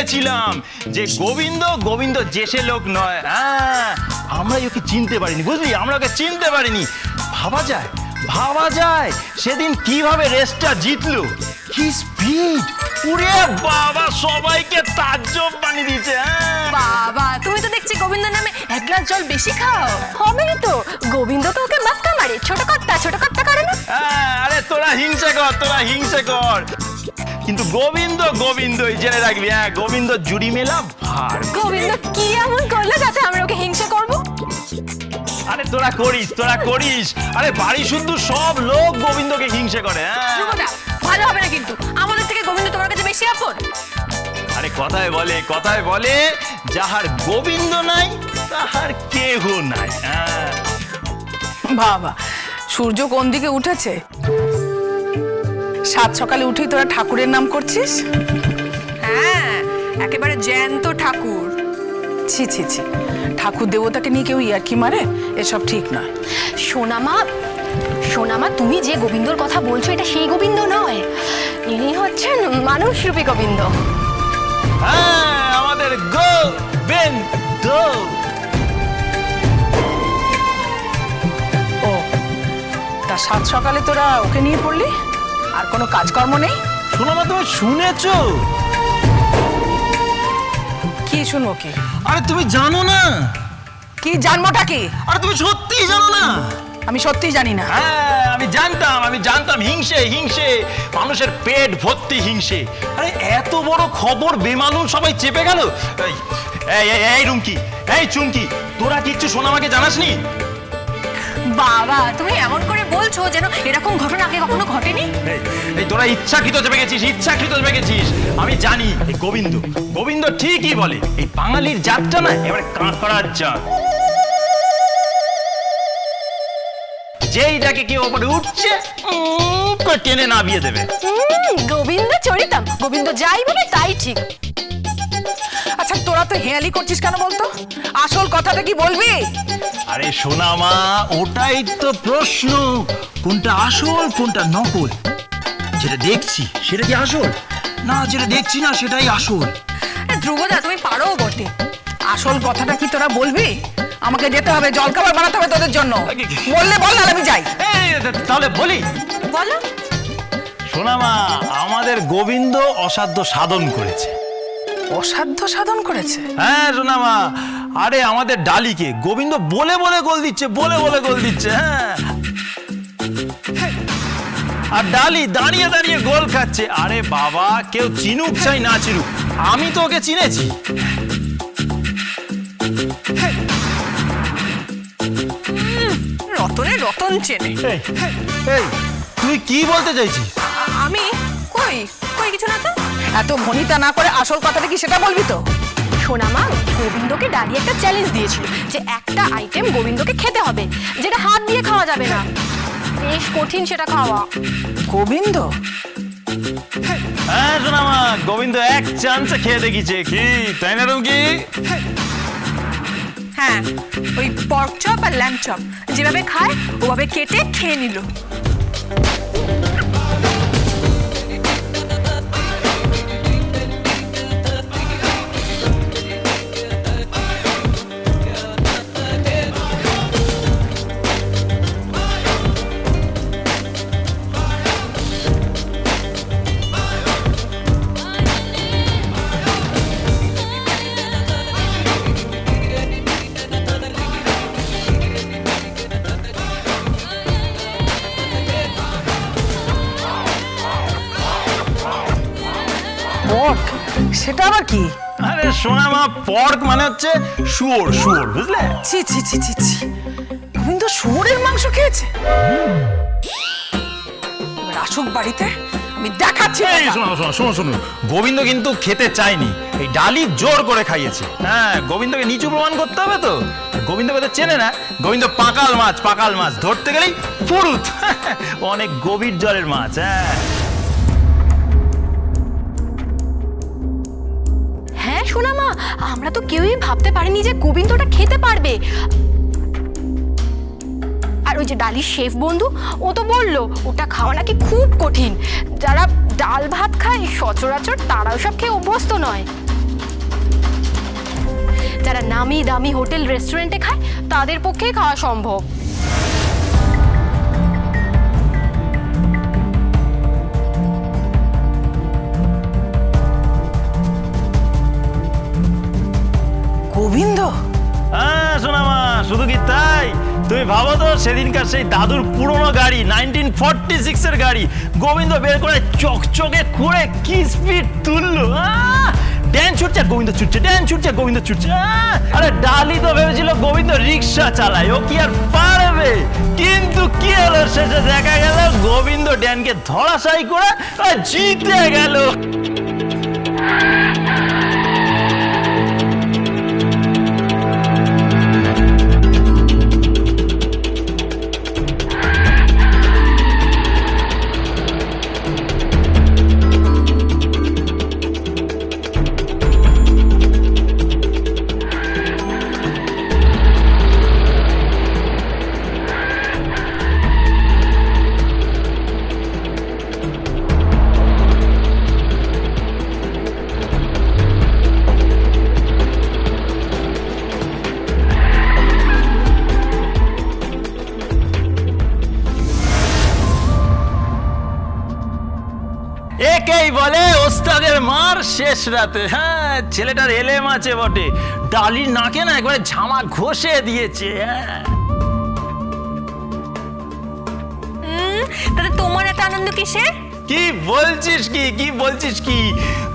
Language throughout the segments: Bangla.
ভেবেছিলাম যে গোবিন্দ গোবিন্দ যে সে লোক নয়। হ্যাঁ, আমরা ওকে চিনতে পারিনি, বুঝলি, আমরা ওকে চিনতে পারিনি। ভাবা যায় সেদিন কিভাবে রেসটা জিতলো। কি স্পিড! উরে বাবা, সবাইকে তাজ্জব বানিয়ে দিয়েছে। বাবা, তুমি তো দেখছি গোবিন্দ নামে এক গ্লাস জল বেশি খাও। হবেই তো, গোবিন্দ তো ওকে মাস্কা মারে, ছোট কর্তা করে না। আরে তোরা হিংসে কর, কিন্তু গোবিন্দই জেনে রাখবি। হ্যাঁ, গোবিন্দ জুড়ি মেলা ভার। গোবিন্দ কি এমন করলে যাতে আমরা ওকে হিংসা করবো? আরে তোরা করিস। আরে বাড়ি শুদ্ধ সব লোক গোবিন্দকে হিংসে করে। ধ্রুবদা, ভালো হবে না কিন্তু, আমাদের থেকে গোবিন্দ তোমার কাছে বেশি আপন। আরে কথায় বলে যাহার গোবিন্দ নাই তাহার কেহ নাই। বাবা, সূর্য কোন দিকে উঠেছে? সাত সকালে উঠেই তোরা ঠাকুরের নাম করছিস? হ্যাঁ, একেবারে জ্যান্ত ঠাকুর। ছি, ঠাকুর দেবতাকে নিয়ে কেউ ইয়ার্কি মারে? এসব ঠিক নয়। সোনামা, তুমি যে গোবিন্দর কথা বলছো এটা সেই গোবিন্দ নয়, ইনি হচ্ছেন মানুষরূপী গোবিন্দ। হ্যাঁ, আমাদের গোবিন্দ। ও, তা সাত সকালে তোরা ওকে নিয়ে পড়লি? আর কোনো কাজকর্ম নেই? সোনামা, তুমি শুনেছো? কি শুনবো? কি? আরে তুমি জানো না? কি জানবোটা কি? আরে তুমি সত্যিই জানো না? আমি সত্যিই জানি না। হ্যাঁ, আমি জানতাম হিংসে, মানুষের পেট ভর্তি হিংসে। আরে এত বড় খবর বেমালুম সবাই চেপে গেল। এই রুমকি, এই চুমকি, তোরা কিচ্ছু সোনামাকে জানাসনি? বাবা, তুমি এমন করে বলছো যেন এরকম ঘটনা আগে কখনো ঘটেনি। এই তোরা ইচ্ছাকৃত চেপে গেছিস। আমি জানি এই গোবিন্দ ঠিকই বলে, এই বাঙালির জাতটা না এবারে কাঁকড়ার জাত। যেইটাকে কেউ ওপরে উঠছে টেনে নামিয়ে দেবে। গোবিন্দ চরিতাম, গোবিন্দ যাই বলে তাই ঠিক। আচ্ছা, তোরা তো হেয়ালি করছিস কেন বলতো? আসল কথাটা কি বলবি? আরে সোনামা, ওটাই তো প্রশ্ন, কোনটা আসল কোনটা নকল? যেটা দেখছি সেটা কি আসল, না যেটা দেখছি না সেটাই আসল? ধ্রুবদা, তুমি পারো বটে। আসল কথাটা কি তোরা বলবি? আমাকে যেতে হবে, জলখাবার বানাতে হবে তোদের জন্য। বললে বল, না আমি যাই। তাহলে বলি, বলো। সোনামা, আমাদের গোবিন্দ অসাধ্য সাধন করেছে। অসাধ্য সাধন করেছে? হ্যাঁ সোনামা, আরে আমাদের ডালিকে গোবিন্দ বলে গোল দিচ্ছে। হ্যাঁ, আর ডালি দাঁড়িয়ে গোল খাচ্ছে। আরে বাবা, কেউ চিনুক চাই না চিনুক, আমি তো ওকে চিনেছি। রতন চেনে। এই তুই কি বলতে চাইছিস? আমি কই কিছু না তো। এত ভনিতা না করে আসল কথাটা কি সেটা বলবি তো? সোনামা, গোবিন্দকে ডালি একটা চ্যালেঞ্জ দিয়েছিল যে একটা আইটেম গোবিন্দকে খেতে হবে, যেটা হাত দিয়ে খাওয়া যাবে না। বেশ কঠিন সেটা খাওয়া। গোবিন্দ? হ্যাঁ সোনামা, গোবিন্দ এক চান্সে খেয়ে দেখিয়েছে। কি তাই না রুমকি? হ্যাঁ, ওই পর্ক চপ আর ল্যাম্ব চপ যেভাবে খায় ওভাবে কেটে খেয়ে নিল। পর্ক? সেটা আবার কি? আরে সোনামা, পর্ক মানে হচ্ছে শুয়োর, বুঝলে? ছি, গোবিন্দ শুয়োরের মাংস খেয়েছে? এবার আসুক বাড়িতে, আমি দেখাচ্ছি। শোনো, গোবিন্দ কিন্তু খেতে চায়নি, এই ডালি জোর করে খাইয়েছে। হ্যাঁ, গোবিন্দকে নিচু প্রমাণ করতে হবে তো। গোবিন্দকে তো চেনে না, গোবিন্দ পাকাল মাছ ধরতে গেলেই ফুরুত। অনেক গভীর জলের মাছ। হ্যাঁ সোনামা, আমরা তো কেউই ভাবতে পারিনি যে গোবিন্দটা খেতে পারবে। আর ওই যে ডালির শেফ বন্ধু, ও তো বললো ওটা খাওয়া নাকি খুব কঠিন। যারা ডাল ভাত খায় সচরাচর তারাও সব খেয়ে অভ্যস্ত নয়। যারা নামি দামি হোটেল রেস্টুরেন্টে খায় তাদের পক্ষেই খাওয়া সম্ভব। গোবিন্দ, হ্যাঁ সোনামা, শুধু কি তাই? তুমি ভাবো তো, সেদিনকার সেই দাদুর পুরনো গাড়ি 1946 এর গাড়ি গোবিন্দ বের করে চকচকে করে কি স্পিড তুললো। ড্যান ছুটছে গোবিন্দ ছুটছে, ড্যান ছুটছে গোবিন্দ ছুটছে। আরে ডালি তো ভেবেছিল গোবিন্দ রিক্সা চালায়, ও কি আর পারবে? কিন্তু কি হলো, শেষে দেখা গেল গোবিন্দ ড্যানকে ধরাশায়ী করে জিতে গেল। একেই বলে ওস্তাদের মার শেষ রাতে। হ্যাঁ, ছেলেটার এলেম আছে বটে, ডালির নাকে না একবারে ঝামা ঘষে দিয়েছে। তাহলে তোমার এত আনন্দ কিসের? কি বলছিস কি বলছিস কি?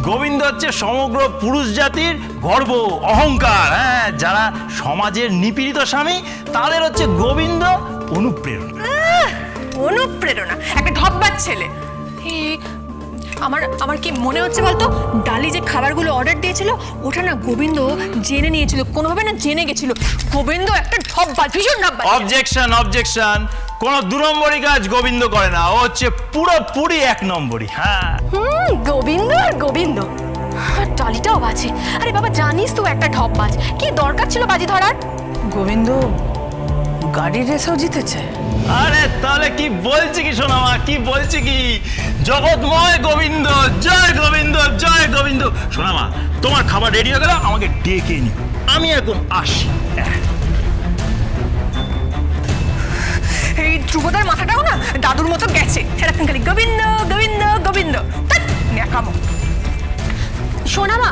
গোবিন্দ হচ্ছে সমগ্র পুরুষ জাতির গর্ব, অহংকার। হ্যাঁ, যারা সমাজের নিপীড়িত স্বামী তাদের হচ্ছে গোবিন্দ অনুপ্রেরণা। অনুপ্রেরণা? একটা ঢপবাজ ছেলে। আমার কি মনে হচ্ছে বলতো, ডালি যে খাবারগুলো অর্ডার দিয়েছিল ওটা না গোবিন্দ জেনে নিয়েছিল, কোনোভাবে না জেনে গেছিল। গোবিন্দ একটা ঢপবাজ, ভীষণ ঢপবাজ। অবজেকশন, কোন দু নম্বরই কাজ গোবিন্দ করে না, ও হচ্ছে পুরোপুরি এক নম্বরই। হ্যাঁ, গোবিন্দ আর গোবিন্দ, ডালিটাও বাজে। আরে বাবা, জানিস তো একটা ঢপবাজ, কি দরকার ছিল বাজি ধরার? গোবিন্দ গাড়ি রেসেও জিতেছে। আরে তাহলে কি বলছি কি সোনামা, কি বলছি কি? জগৎময় গোবিন্দ, জয় গোবিন্দ, জয় গোবিন্দ। সোনামা, তোমার খাবার রেডি হয়ে গেল, আমাকে ডেকে নি, আমি এখন আসি। এই ধ্রুবদার মাথাটাও না দাদুর মতো গেছে, সেরকম খালি গোবিন্দ গোবিন্দ গোবিন্দ। ন্যাকামো। সোনামা,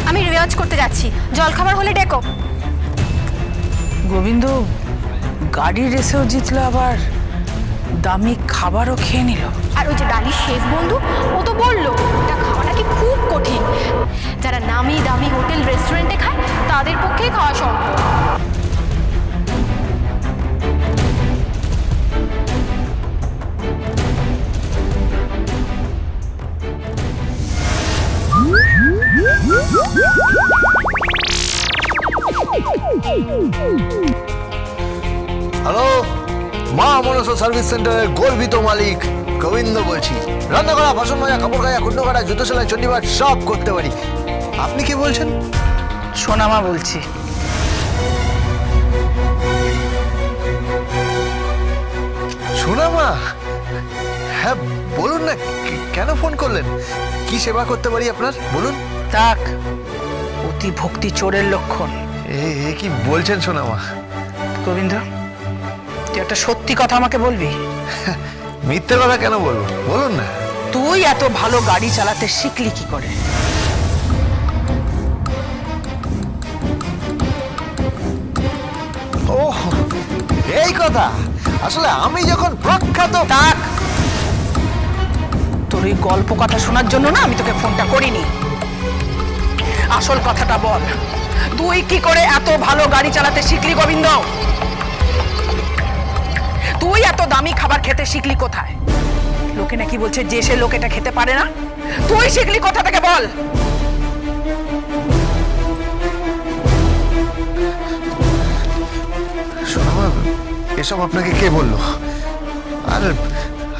আমি রেওয়াজ করতে যাচ্ছি, জল খাবার হলে ডেকো। গোবিন্দ গাড়ি রেসেও জিতলো, আবার দামি খাবারও খেয়ে নিল। আর ওই যে ডালির শেফ বন্ধু, ও তো বললো এটা খাওয়া নাকি খুব কঠিন, যারা নামি দামি হোটেল রেস্টুরেন্টে খায় তাদের পক্ষেই খাওয়া সম্ভব। হ্যালো, মা মনসা সার্ভিস সেন্টারের গর্বিত মালিক গোবিন্দ বলছি। রান্না করা, বাসন মাজা, কাপড় কাচা, কুন্ড কাটা, জুতো সেলাই, চণ্ডীপাঠ সব করতে পারি। আপনি কি বলছেন? সোনামা বলছি। সোনামা? হ্যাঁ বলুন না, কেন ফোন করলেন? কি সেবা করতে পারি আপনার, বলুন। তাক, অতি ভক্তি চোরের লক্ষণ। এ কি বলছেন সোনামা? গোবিন্দ, তুই একটা সত্যি কথা আমাকে বলবি? মিথ্যে কথা কেন বলবো, বলুন না। তুই এত ভালো গাড়ি চালাতে শিখলি কি করে? ও এই কথা, আসলে আমি যখন প্রখ্যাত। তাক, তোর এই গল্প কথা শোনার জন্য না আমি তোকে ফোনটা করিনি। আসল কথাটা বল, তুই কি করে এত ভালো গাড়ি চালাতে শিখলি গোবিন্দ? তুই এত দামি খাবার খেতে শিখলি কোথায়? লোকে নাকি বলছে যে সে লোক এটা খেতে পারে না, তুই শিখলি কোথা থেকে বল? সোনামা, এসব আপনাকে কে বললো?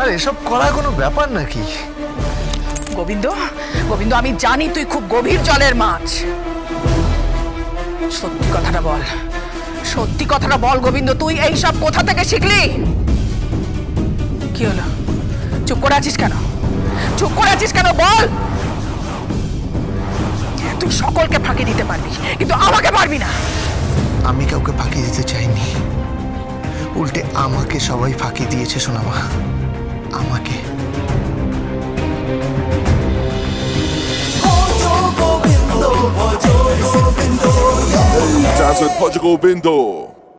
আর এসব করার কোনো ব্যাপার নাকি? গোবিন্দ, গোবিন্দ, আমি জানি তুই খুব গভীর জলের মাছ। সত্যি কথাটা বল, সত্যি কথাটা বল গোবিন্দ, তুই এই সব কোথা থেকে শিখলি? কি হলো, চুপ করে আছিস কেন? চুপ করে আছিস কেন, বল। তুই সকলকে ফাঁকি দিতে পারবি, কিন্তু আমাকে পারবি না। আমি কাউকে ফাঁকি দিতে চাইনি, উল্টে আমাকে সবাই ফাঁকি দিয়েছে সোনামা, আমাকে। Dance with Portugal Bindo.